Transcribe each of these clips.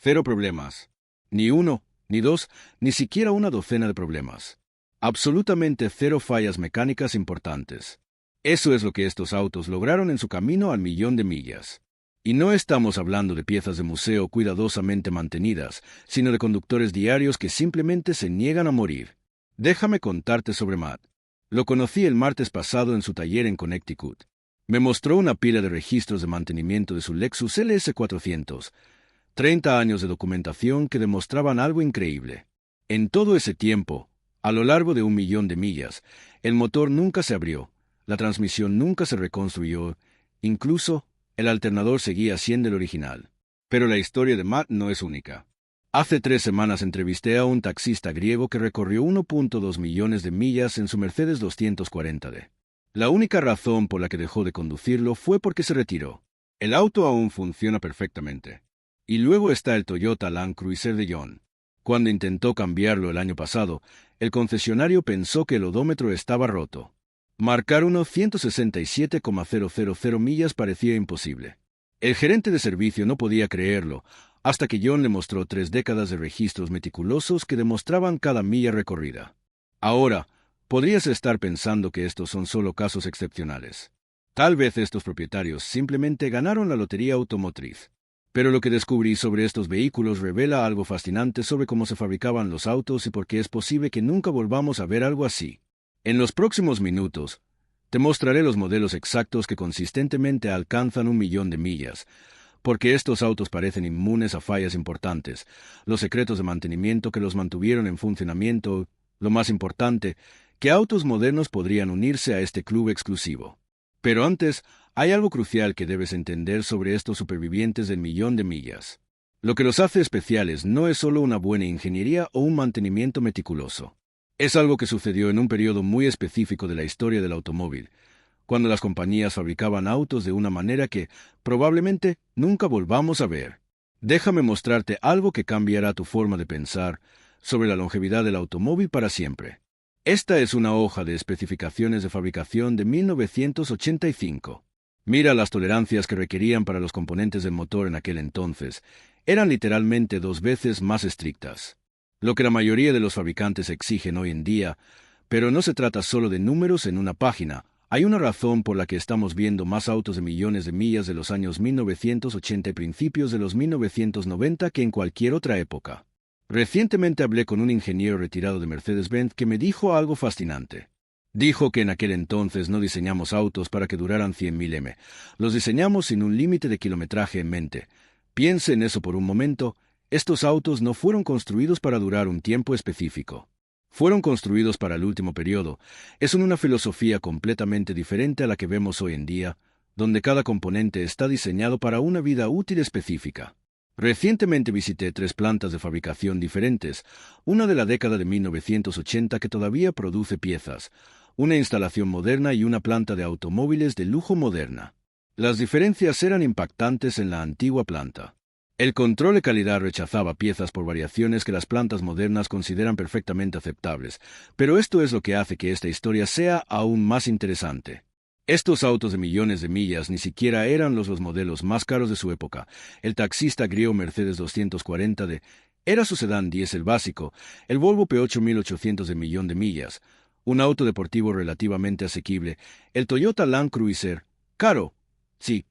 Cero problemas. Ni uno, ni dos, ni siquiera una docena de problemas. Absolutamente cero fallas mecánicas importantes. Eso es lo que estos autos lograron en su camino al 1.000.000 de millas. Y no estamos hablando de piezas de museo cuidadosamente mantenidas, sino de conductores diarios que simplemente se niegan a morir. Déjame contarte sobre Matt. Lo conocí el martes pasado en su taller en Connecticut. Me mostró una pila de registros de mantenimiento de su Lexus LS400, 30 años de documentación que demostraban algo increíble. En todo ese tiempo, a lo largo de 1.000.000 de millas, el motor nunca se abrió, la transmisión nunca se reconstruyó, incluso el alternador seguía siendo el original. Pero la historia de Matt no es única. Hace 3 semanas entrevisté a un taxista griego que recorrió 1.2 millones de millas en su Mercedes 240D. La única razón por la que dejó de conducirlo fue porque se retiró. El auto aún funciona perfectamente. Y luego está el Toyota Land Cruiser de John. Cuando intentó cambiarlo el año pasado, el concesionario pensó que el odómetro estaba roto. Marcar unos 167,000 millas parecía imposible. El gerente de servicio no podía creerlo, hasta que John le mostró 3 décadas de registros meticulosos que demostraban cada milla recorrida. Ahora, podrías estar pensando que estos son solo casos excepcionales. Tal vez estos propietarios simplemente ganaron la lotería automotriz. Pero lo que descubrí sobre estos vehículos revela algo fascinante sobre cómo se fabricaban los autos y por qué es posible que nunca volvamos a ver algo así. En los próximos minutos, te mostraré los modelos exactos que consistentemente alcanzan 1.000.000 de millas, porque estos autos parecen inmunes a fallas importantes, los secretos de mantenimiento que los mantuvieron en funcionamiento, lo más importante, que autos modernos podrían unirse a este club exclusivo. Pero antes, hay algo crucial que debes entender sobre estos supervivientes del 1.000.000 de millas. Lo que los hace especiales no es solo una buena ingeniería o un mantenimiento meticuloso. Es algo que sucedió en un periodo muy específico de la historia del automóvil, cuando las compañías fabricaban autos de una manera que probablemente nunca volvamos a ver. Déjame mostrarte algo que cambiará tu forma de pensar sobre la longevidad del automóvil para siempre. Esta es una hoja de especificaciones de fabricación de 1985. Mira las tolerancias que requerían para los componentes del motor en aquel entonces. Eran literalmente 2 veces más estrictas. Lo que la mayoría de los fabricantes exigen hoy en día, pero no se trata solo de números en una página. Hay una razón por la que estamos viendo más autos de millones de millas de los años 1980 y principios de los 1990 que en cualquier otra época. Recientemente hablé con un ingeniero retirado de Mercedes-Benz que me dijo algo fascinante. Dijo que en aquel entonces no diseñamos autos para que duraran 100.000 m. Los diseñamos sin un límite de kilometraje en mente. Piense en eso por un momento. Estos autos no fueron construidos para durar un tiempo específico. Fueron construidos para el último periodo. Es una filosofía completamente diferente a la que vemos hoy en día, donde cada componente está diseñado para una vida útil específica. Recientemente visité 3 plantas de fabricación diferentes, una de la década de 1980 que todavía produce piezas, una instalación moderna y una planta de automóviles de lujo moderna. Las diferencias eran impactantes en la antigua planta. El control de calidad rechazaba piezas por variaciones que las plantas modernas consideran perfectamente aceptables, pero esto es lo que hace que esta historia sea aún más interesante. Estos autos de millones de millas ni siquiera eran los modelos más caros de su época. El taxista griego Mercedes 240D era su sedán diésel básico, el Volvo P8 1800 de 1.000.000 de millas, un auto deportivo relativamente asequible, el Toyota Land Cruiser, caro, sí,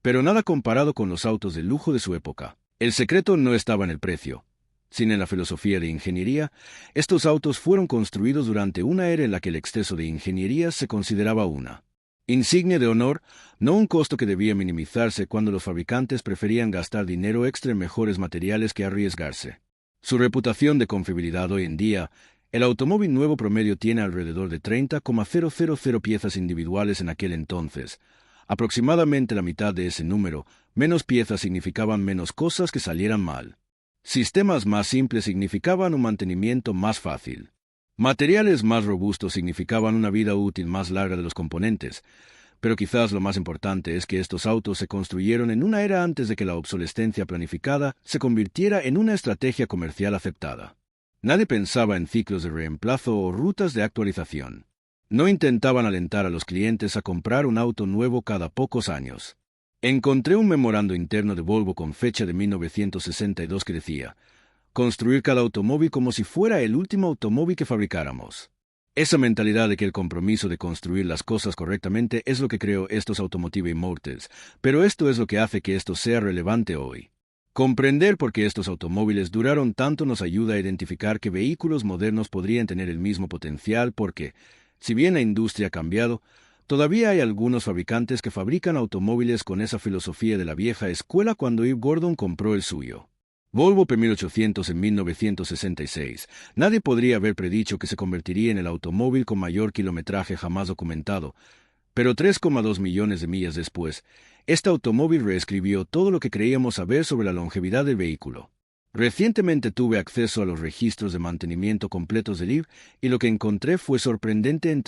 pero nada comparado con los autos de lujo de su época. El secreto no estaba en el precio, sino en la filosofía de ingeniería. Estos autos fueron construidos durante una era en la que el exceso de ingeniería se consideraba una insignia de honor, no un costo que debía minimizarse cuando los fabricantes preferían gastar dinero extra en mejores materiales que arriesgarse. Su reputación de confiabilidad hoy en día, el automóvil nuevo promedio tiene alrededor de 30,000 piezas individuales en aquel entonces. Aproximadamente la mitad de ese número, menos piezas significaban menos cosas que salieran mal. Sistemas más simples significaban un mantenimiento más fácil. Materiales más robustos significaban una vida útil más larga de los componentes, pero quizás lo más importante es que estos autos se construyeron en una era antes de que la obsolescencia planificada se convirtiera en una estrategia comercial aceptada. Nadie pensaba en ciclos de reemplazo o rutas de actualización. No intentaban alentar a los clientes a comprar un auto nuevo cada pocos años. Encontré un memorando interno de Volvo con fecha de 1962 que decía: construir cada automóvil como si fuera el último automóvil que fabricáramos. Esa mentalidad de que el compromiso de construir las cosas correctamente es lo que creó estos Automotive Immortals, pero esto es lo que hace que esto sea relevante hoy. Comprender por qué estos automóviles duraron tanto nos ayuda a identificar que vehículos modernos podrían tener el mismo potencial porque, si bien la industria ha cambiado, todavía hay algunos fabricantes que fabrican automóviles con esa filosofía de la vieja escuela cuando Eve Gordon compró el suyo. Volvo P1800 en 1966. Nadie podría haber predicho que se convertiría en el automóvil con mayor kilometraje jamás documentado, pero 3,2 millones de millas después, este automóvil reescribió todo lo que creíamos saber sobre la longevidad del vehículo. Recientemente tuve acceso a los registros de mantenimiento completos del Eve y lo que encontré fue sorprendente en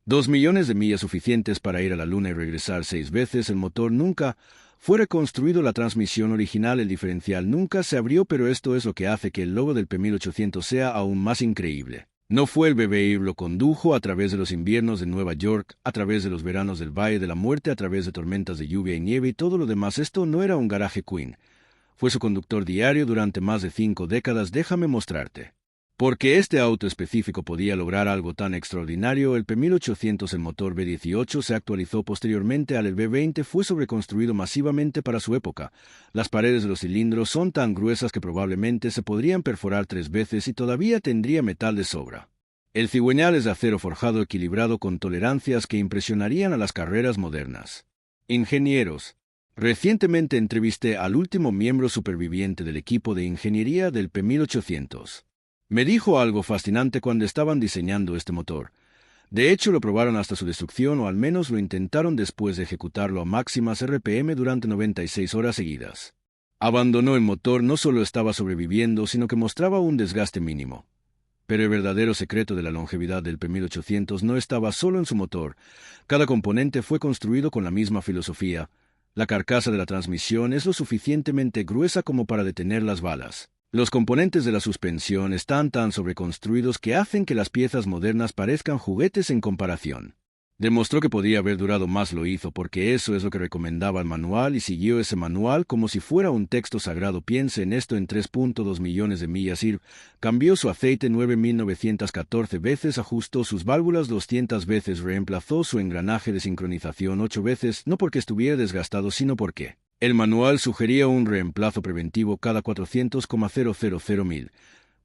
2 millones de millas suficientes para ir a la Luna y regresar 6 veces. El motor nunca fue reconstruido, la transmisión original, el diferencial nunca se abrió, pero esto es lo que hace que el logo del P1800 sea aún más increíble. No fue el bebé Eve, lo condujo a través de los inviernos de Nueva York, a través de los veranos del Valle de la Muerte, a través de tormentas de lluvia y nieve y todo lo demás. Esto no era un garaje queen. Fue su conductor diario durante más de 5 décadas. Déjame mostrarte. Porque este auto específico podía lograr algo tan extraordinario, el P1800, el motor V18, se actualizó posteriormente al V20, fue sobreconstruido masivamente para su época. Las paredes de los cilindros son tan gruesas que probablemente se podrían perforar 3 veces y todavía tendría metal de sobra. El cigüeñal es de acero forjado equilibrado con tolerancias que impresionarían a las carreras modernas. Ingenieros. Recientemente entrevisté al último miembro superviviente del equipo de ingeniería del P1800. Me dijo algo fascinante cuando estaban diseñando este motor. De hecho, lo probaron hasta su destrucción, o al menos lo intentaron después de ejecutarlo a máximas RPM durante 96 horas seguidas. Abandonó el motor, no solo estaba sobreviviendo, sino que mostraba un desgaste mínimo. Pero el verdadero secreto de la longevidad del P1800 no estaba solo en su motor. Cada componente fue construido con la misma filosofía. La carcasa de la transmisión es lo suficientemente gruesa como para detener las balas. Los componentes de la suspensión están tan sobreconstruidos que hacen que las piezas modernas parezcan juguetes en comparación. Demostró que podía haber durado más, lo hizo porque eso es lo que recomendaba el manual y siguió ese manual como si fuera un texto sagrado. Piense en esto: en 3,2 millones de millas cambió su aceite 9.914 veces, ajustó sus válvulas 200 veces, reemplazó su engranaje de sincronización 8 veces, no porque estuviera desgastado, sino porque el manual sugería un reemplazo preventivo cada 400,000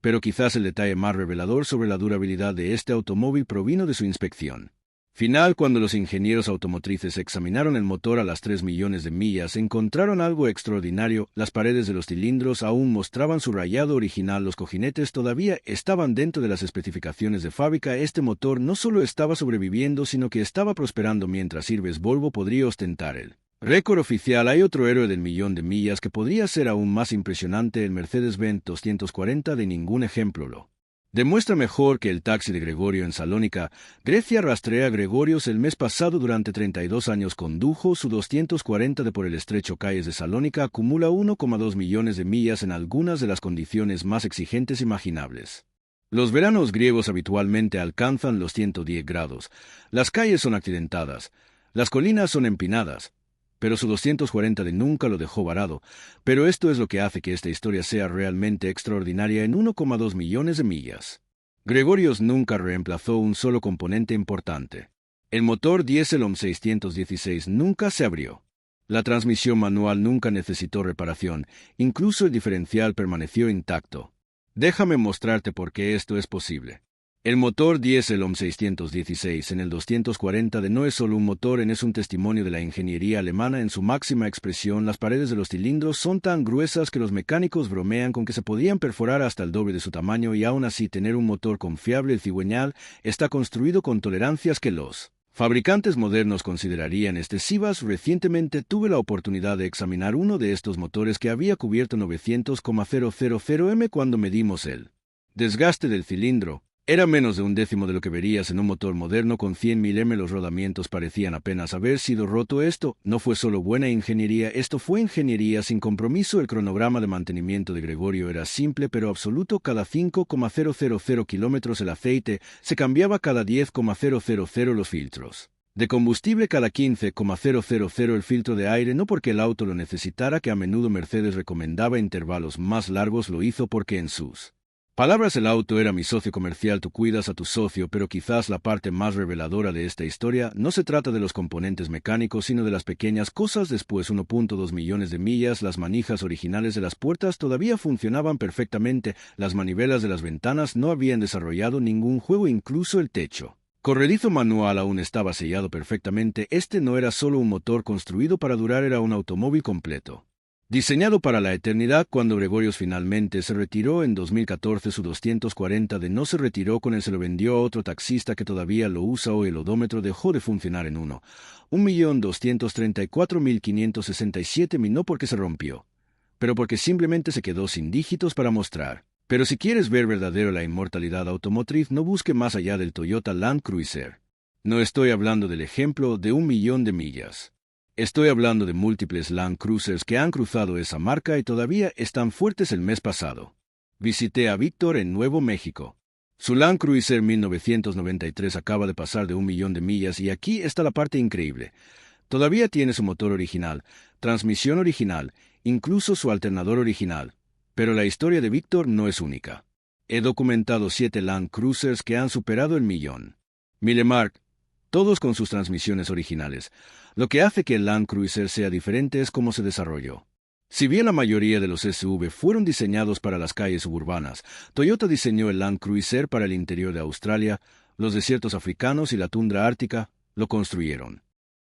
pero quizás el detalle más revelador sobre la durabilidad de este automóvil provino de su inspección final. Cuando los ingenieros automotrices examinaron el motor a las 3 millones de millas, encontraron algo extraordinario. Las paredes de los cilindros aún mostraban su rayado original, los cojinetes todavía estaban dentro de las especificaciones de fábrica. Este motor no solo estaba sobreviviendo, sino que estaba prosperando mientras Ives. Volvo podría ostentar el récord oficial. Hay otro héroe del millón de millas que podría ser aún más impresionante: el Mercedes-Benz 240. De ningún ejemplo lo demuestra mejor que el taxi de Gregorio en Salónica, Grecia. Rastreé a Gregorios el mes pasado. Durante 32 años condujo su 240 de por el estrecho calles de Salónica. Acumula 1,2 millones de millas en algunas de las condiciones más exigentes imaginables. Los veranos griegos habitualmente alcanzan los 110 grados. Las calles son accidentadas. Las colinas son empinadas. Pero su 240 de nunca lo dejó varado. Pero esto es lo que hace que esta historia sea realmente extraordinaria. En 1,2 millones de millas, Gregorios nunca reemplazó un solo componente importante. El motor diésel OM 616 nunca se abrió. La transmisión manual nunca necesitó reparación. Incluso el diferencial permaneció intacto. Déjame mostrarte por qué esto es posible. El motor diésel OM 616 en el 240 de no es solo un motor, es un testimonio de la ingeniería alemana en su máxima expresión. Las paredes de los cilindros son tan gruesas que los mecánicos bromean con que se podían perforar hasta el doble de su tamaño y aún así tener un motor confiable. El cigüeñal está construido con tolerancias que los fabricantes modernos considerarían excesivas. Recientemente tuve la oportunidad de examinar uno de estos motores que había cubierto 900,000 m cuando medimos el desgaste del cilindro. Era menos de un décimo de lo que verías en un motor moderno con 100.000 m. Los rodamientos parecían apenas haber sido roto. Esto no fue solo buena ingeniería, esto fue ingeniería sin compromiso. El cronograma de mantenimiento de Gregorio era simple pero absoluto. Cada 5,000 kilómetros el aceite se cambiaba, cada 10,000 los filtros de combustible cada 15,000 el filtro de aire, no porque el auto lo necesitara, que a menudo Mercedes recomendaba intervalos más largos, lo hizo porque en sus palabras el auto era mi socio comercial. Tú cuidas a tu socio, pero quizás la parte más reveladora de esta historia no se trata de los componentes mecánicos, sino de las pequeñas cosas. Después 1.2 millones de millas, las manijas originales de las puertas todavía funcionaban perfectamente, las manivelas de las ventanas no habían desarrollado ningún juego, incluso el techo corredizo manual aún estaba sellado perfectamente. Este no era solo un motor construido para durar, era un automóvil completo, diseñado para la eternidad. Cuando Gregorios finalmente se retiró en 2014, su 240 de no se retiró con él, se lo vendió a otro taxista que todavía lo usa hoy. El odómetro dejó de funcionar en 1.234.567, no porque se rompió, pero porque simplemente se quedó sin dígitos para mostrar. Pero si quieres ver verdadero la inmortalidad automotriz, no busque más allá del Toyota Land Cruiser. No estoy hablando del ejemplo de 1 millón de millas. Estoy hablando de múltiples Land Cruisers que han cruzado esa marca y todavía están fuertes. El mes pasado visité a Víctor en Nuevo México. Su Land Cruiser 1993 acaba de pasar de 1 millón de millas, y aquí está la parte increíble. Todavía tiene su motor original, transmisión original, incluso su alternador original. Pero la historia de Víctor no es única. He documentado 7 Land Cruisers que han superado el 1 millón. Mark, todos con sus transmisiones originales. Lo que hace que el Land Cruiser sea diferente es cómo se desarrolló. Si bien la mayoría de los SUV fueron diseñados para las calles suburbanas, Toyota diseñó el Land Cruiser para el interior de Australia, los desiertos africanos y la tundra ártica. Lo construyeron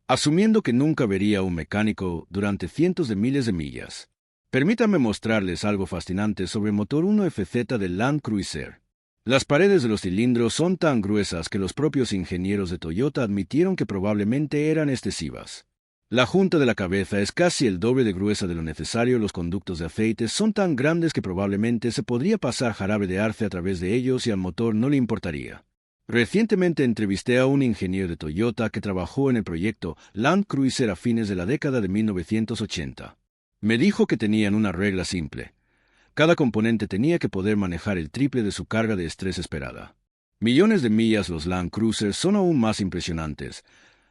asumiendo que nunca vería a un mecánico durante cientos de miles de millas. Permítanme mostrarles algo fascinante sobre el motor 1FZ del Land Cruiser. Las paredes de los cilindros son tan gruesas que los propios ingenieros de Toyota admitieron que probablemente eran excesivas. La junta de la cabeza es casi el doble de gruesa de lo necesario. Los conductos de aceite son tan grandes que probablemente se podría pasar jarabe de arce a través de ellos y al motor no le importaría. Recientemente entrevisté a un ingeniero de Toyota que trabajó en el proyecto Land Cruiser a fines de la década de 1980. Me dijo que tenían una regla simple. Cada componente tenía que poder manejar el triple de su carga de estrés esperada. Millones de millas. Los Land Cruisers son aún más impresionantes.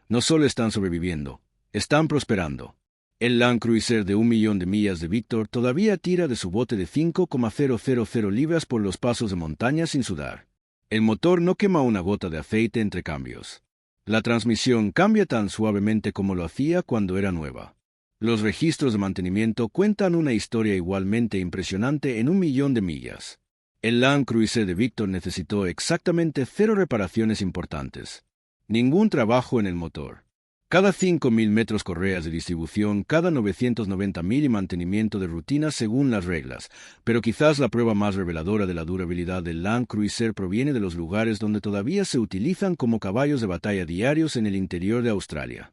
No solo están sobreviviendo, están prosperando. El Land Cruiser de 1 millón de millas de Víctor todavía tira de su bote de 5,000 libras por los pasos de montaña sin sudar. El motor no quema una gota de aceite entre cambios. La transmisión cambia tan suavemente como lo hacía cuando era nueva. Los registros de mantenimiento cuentan una historia igualmente impresionante en 1 millón de millas. El Land Cruiser de Víctor necesitó exactamente 0 reparaciones importantes. Ningún trabajo en el motor. Cada 5.000 metros correas de distribución, cada 990.000 y mantenimiento de rutina según las reglas. Pero quizás la prueba más reveladora de la durabilidad del Land Cruiser proviene de los lugares donde todavía se utilizan como caballos de batalla diarios en el interior de Australia.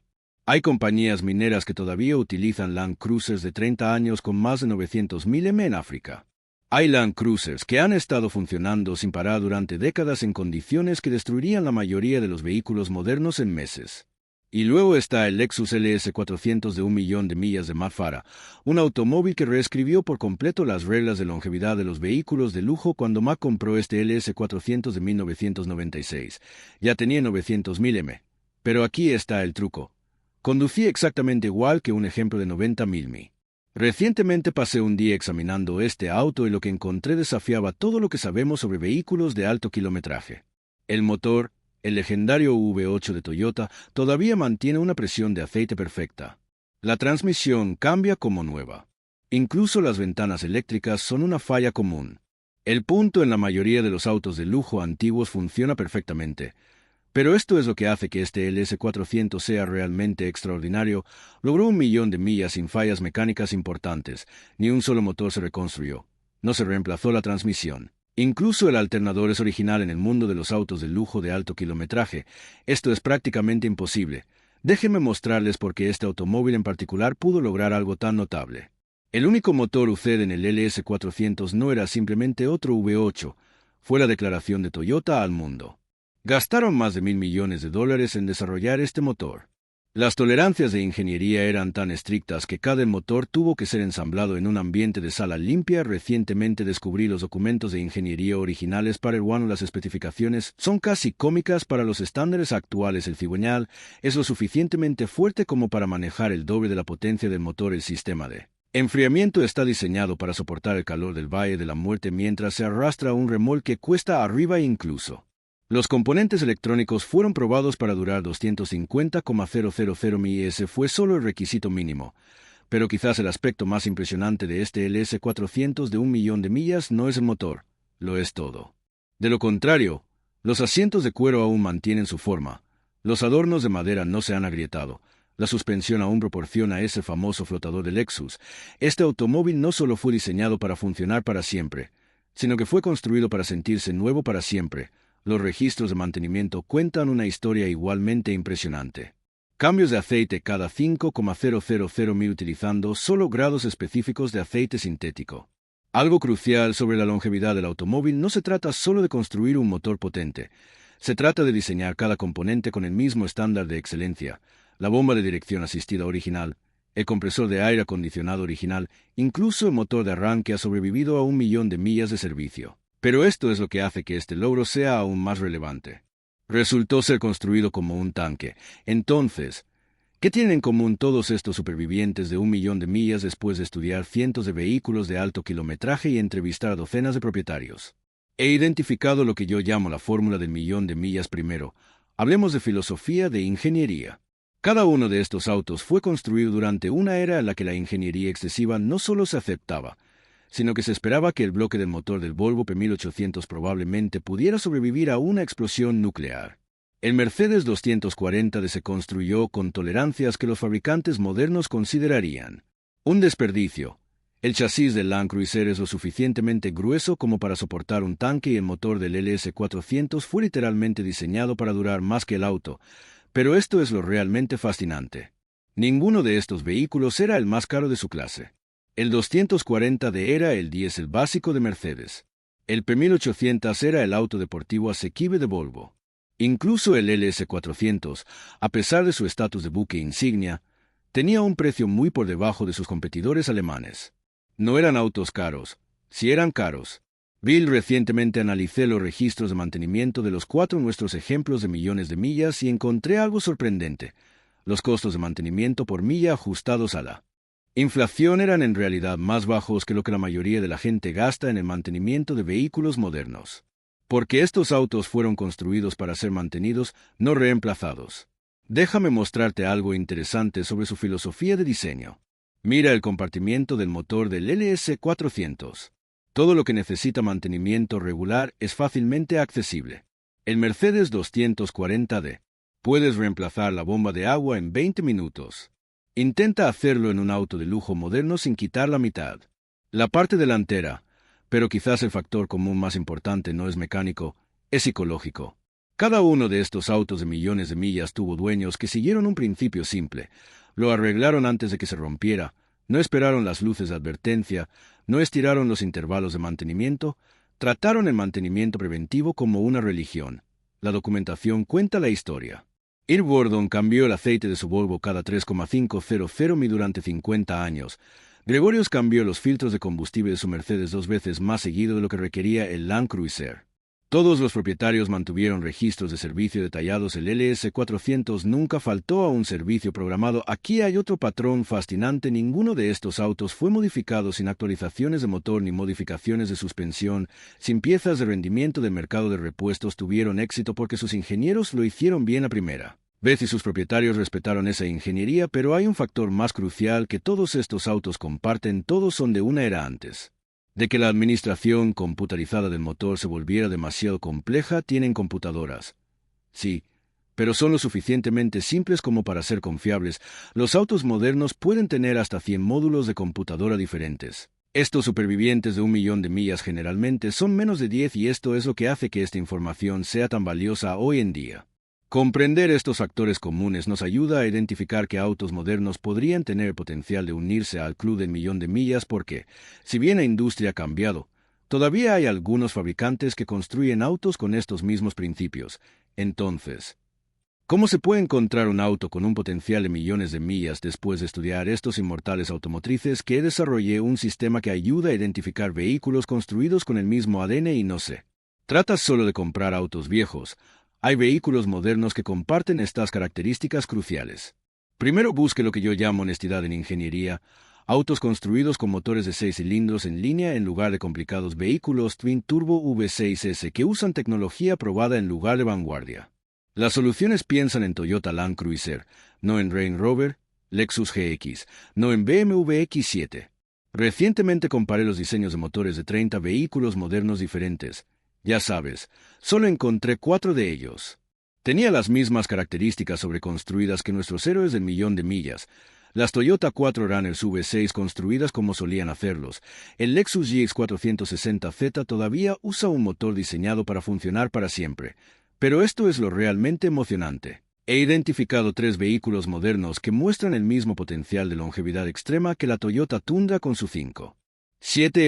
Hay compañías mineras que todavía utilizan Land Cruisers de 30 años con más de 900.000 en África. Hay Land Cruisers que han estado funcionando sin parar durante décadas en condiciones que destruirían la mayoría de los vehículos modernos en meses. Y luego está el Lexus LS400 de 1 millón de millas de Matt Farah, un automóvil que reescribió por completo las reglas de longevidad de los vehículos de lujo. Cuando Matt compró este LS400 de 1996, ya tenía 900.000 Pero aquí está el truco. Conducía exactamente igual que un ejemplo de 90.000 mi. Recientemente pasé un día examinando este auto y lo que encontré desafiaba todo lo que sabemos sobre vehículos de alto kilometraje. El motor, el legendario V8 de Toyota, todavía mantiene una presión de aceite perfecta. La transmisión cambia como nueva. Incluso las ventanas eléctricas son una falla común. El punto en la mayoría de los autos de lujo antiguos funciona perfectamente. Pero esto es lo que hace que este LS400 sea realmente extraordinario. Logró 1 millón de millas sin fallas mecánicas importantes. Ni un solo motor se reconstruyó. No se reemplazó la transmisión. Incluso el alternador es original en el mundo de los autos de lujo de alto kilometraje. Esto es prácticamente imposible. Déjenme mostrarles por qué este automóvil en particular pudo lograr algo tan notable. El único motor UCED en el LS400 no era simplemente otro V8. Fue la declaración de Toyota al mundo. Gastaron más de $1.000 millones en desarrollar este motor. Las tolerancias de ingeniería eran tan estrictas que cada motor tuvo que ser ensamblado en un ambiente de sala limpia. Recientemente descubrí los documentos de ingeniería originales para el One. Las especificaciones son casi cómicas para los estándares actuales. El cigüeñal es lo suficientemente fuerte como para manejar el doble de la potencia del motor. El sistema de enfriamiento está diseñado para soportar el calor del Valle de la Muerte mientras se arrastra un remolque cuesta arriba. Incluso los componentes electrónicos fueron probados para durar 250,000 mi. Ese fue solo el requisito mínimo, pero quizás el aspecto más impresionante de este LS400 de 1.000.000 de millas no es el motor, lo es todo. De lo contrario, los asientos de cuero aún mantienen su forma, los adornos de madera no se han agrietado, la suspensión aún proporciona ese famoso flotador de Lexus. Este automóvil no solo fue diseñado para funcionar para siempre, sino que fue construido para sentirse nuevo para siempre. Los registros de mantenimiento cuentan una historia igualmente impresionante. Cambios de aceite cada 5,000 mi utilizando solo grados específicos de aceite sintético. Algo crucial sobre la longevidad del automóvil: no se trata solo de construir un motor potente, se trata de diseñar cada componente con el mismo estándar de excelencia. La bomba de dirección asistida original, el compresor de aire acondicionado original, incluso el motor de arranque ha sobrevivido a 1.000.000 de millas de servicio. Pero esto es lo que hace que este logro sea aún más relevante. Resultó ser construido como un tanque. Entonces, ¿qué tienen en común todos estos supervivientes de 1.000.000 de millas después de estudiar cientos de vehículos de alto kilometraje y entrevistar a docenas de propietarios? He identificado lo que yo llamo la fórmula del 1.000.000 de millas. Primero, hablemos de filosofía de ingeniería. Cada uno de estos autos fue construido durante una era en la que la ingeniería excesiva no solo se aceptaba, sino que se esperaba que el bloque del motor del Volvo P1800 probablemente pudiera sobrevivir a una explosión nuclear. El Mercedes 240 se construyó con tolerancias que los fabricantes modernos considerarían un desperdicio. El chasis del Land Cruiser es lo suficientemente grueso como para soportar un tanque y el motor del LS400 fue literalmente diseñado para durar más que el auto, pero esto es lo realmente fascinante. Ninguno de estos vehículos era el más caro de su clase. El 240D era el diésel básico de Mercedes. El P1800 era el auto deportivo asequible de Volvo. Incluso el LS400, a pesar de su estatus de buque insignia, tenía un precio muy por debajo de sus competidores alemanes. No eran autos caros, sí eran caros. Bill, recientemente analicé los registros de mantenimiento de los 4 nuestros ejemplos de millones de millas y encontré algo sorprendente. Los costos de mantenimiento por milla ajustados a la inflación eran en realidad más bajos que lo que la mayoría de la gente gasta en el mantenimiento de vehículos modernos. Porque estos autos fueron construidos para ser mantenidos, no reemplazados. Déjame mostrarte algo interesante sobre su filosofía de diseño. Mira el compartimiento del motor del LS400. Todo lo que necesita mantenimiento regular es fácilmente accesible. El Mercedes 240D. Puedes reemplazar la bomba de agua en 20 minutos. Intenta hacerlo en un auto de lujo moderno sin quitar la mitad. La parte delantera, pero quizás el factor común más importante no es mecánico, es psicológico. Cada uno de estos autos de millones de millas tuvo dueños que siguieron un principio simple. Lo arreglaron antes de que se rompiera, no esperaron las luces de advertencia, no estiraron los intervalos de mantenimiento, trataron el mantenimiento preventivo como una religión. La documentación cuenta la historia. Ir Gordon cambió el aceite de su Volvo cada 3,500 mi durante 50 años. Gregorius cambió los filtros de combustible de su Mercedes 2 veces más seguido de lo que requería el Land Cruiser. Todos los propietarios mantuvieron registros de servicio detallados. El LS400 nunca faltó a un servicio programado. Aquí hay otro patrón fascinante: ninguno de estos autos fue modificado sin actualizaciones de motor ni modificaciones de suspensión, sin piezas de rendimiento del mercado de repuestos. Tuvieron éxito porque sus ingenieros lo hicieron bien la primera vez y sus propietarios respetaron esa ingeniería. Pero hay un factor más crucial que todos estos autos comparten: todos son de una era antes de que la administración computarizada del motor se volviera demasiado compleja. Tienen computadoras. Sí, pero son lo suficientemente simples como para ser confiables. Los autos modernos pueden tener hasta 100 módulos de computadora diferentes. Estos supervivientes de 1.000.000 de millas generalmente son menos de 10 y esto es lo que hace que esta información sea tan valiosa hoy en día. Comprender estos factores comunes nos ayuda a identificar qué autos modernos podrían tener el potencial de unirse al club del 1.000.000 de millas porque, si bien la industria ha cambiado, todavía hay algunos fabricantes que construyen autos con estos mismos principios. Entonces, ¿Cómo se puede encontrar un auto con un potencial de millones de millas después de estudiar estos inmortales automotrices que desarrollé un sistema que ayuda a identificar vehículos construidos con el mismo ADN y no sé? ¿Tratas solo de comprar autos viejos? Hay vehículos modernos que comparten estas características cruciales. Primero busque lo que yo llamo honestidad en ingeniería, autos construidos con motores de 6 cilindros en línea en lugar de complicados vehículos Twin Turbo V6S que usan tecnología probada en lugar de vanguardia. Las soluciones piensan en Toyota Land Cruiser, no en Range Rover, Lexus GX, no en BMW X7. Recientemente comparé los diseños de motores de 30 vehículos modernos diferentes. Ya sabes, solo encontré 4 de ellos. Tenía las mismas características sobreconstruidas que nuestros héroes del millón de millas. Las Toyota 4Runners V6 construidas como solían hacerlos. El Lexus GX 460Z todavía usa un motor diseñado para funcionar para siempre. Pero esto es lo realmente emocionante. He identificado 3 vehículos modernos que muestran el mismo potencial de longevidad extrema que la Toyota Tundra con su 5.7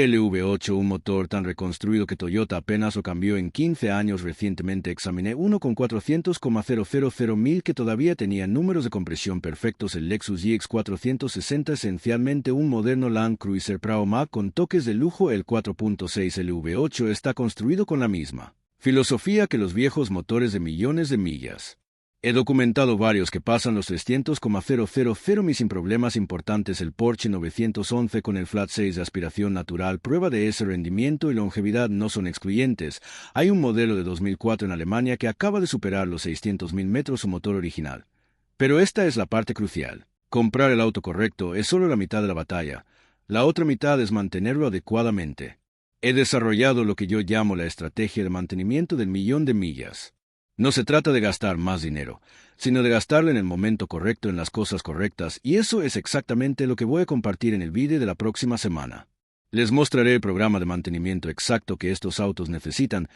LV8, un motor tan reconstruido que Toyota apenas lo cambió en 15 años. Recientemente examiné uno con 400,000 que todavía tenía números de compresión perfectos. El Lexus GX 460, esencialmente un moderno Land Cruiser Prado con toques de lujo. El 4.6 LV8 está construido con la misma filosofía que los viejos motores de millones de millas. He documentado varios que pasan los 300,000 sin problemas importantes. El Porsche 911 con el Flat 6 de aspiración natural, prueba de ese rendimiento y longevidad no son excluyentes. Hay un modelo de 2004 en Alemania que acaba de superar los 600.000 metros su motor original. Pero esta es la parte crucial. Comprar el auto correcto es solo la mitad de la batalla. La otra mitad es mantenerlo adecuadamente. He desarrollado lo que yo llamo la estrategia de mantenimiento del millón de millas. No se trata de gastar más dinero, sino de gastarlo en el momento correcto en las cosas correctas, y eso es exactamente lo que voy a compartir en el vídeo de la próxima semana. Les mostraré el programa de mantenimiento exacto que estos autos necesitan,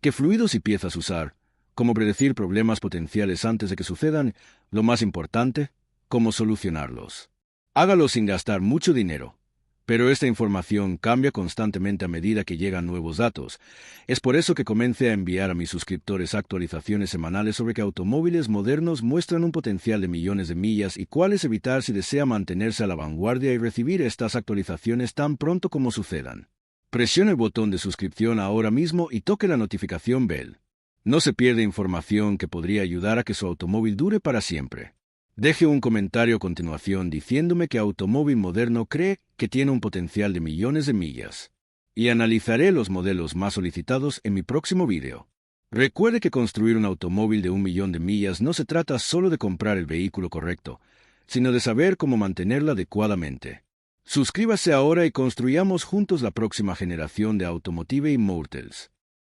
qué fluidos y piezas usar, cómo predecir problemas potenciales antes de que sucedan, lo más importante, cómo solucionarlos. Hágalo sin gastar mucho dinero. Pero esta información cambia constantemente a medida que llegan nuevos datos. Es por eso que comencé a enviar a mis suscriptores actualizaciones semanales sobre qué automóviles modernos muestran un potencial de millones de millas y cuáles evitar si desea mantenerse a la vanguardia y recibir estas actualizaciones tan pronto como sucedan. Presione el botón de suscripción ahora mismo y toque la notificación bell. No se pierda información que podría ayudar a que su automóvil dure para siempre. Deje un comentario a continuación diciéndome qué automóvil moderno cree que tiene un potencial de millones de millas. Y analizaré los modelos más solicitados en mi próximo video. Recuerde que construir un automóvil de 1.000.000 de millas no se trata solo de comprar el vehículo correcto, sino de saber cómo mantenerlo adecuadamente. Suscríbase ahora y construyamos juntos la próxima generación de Automotive Immortals.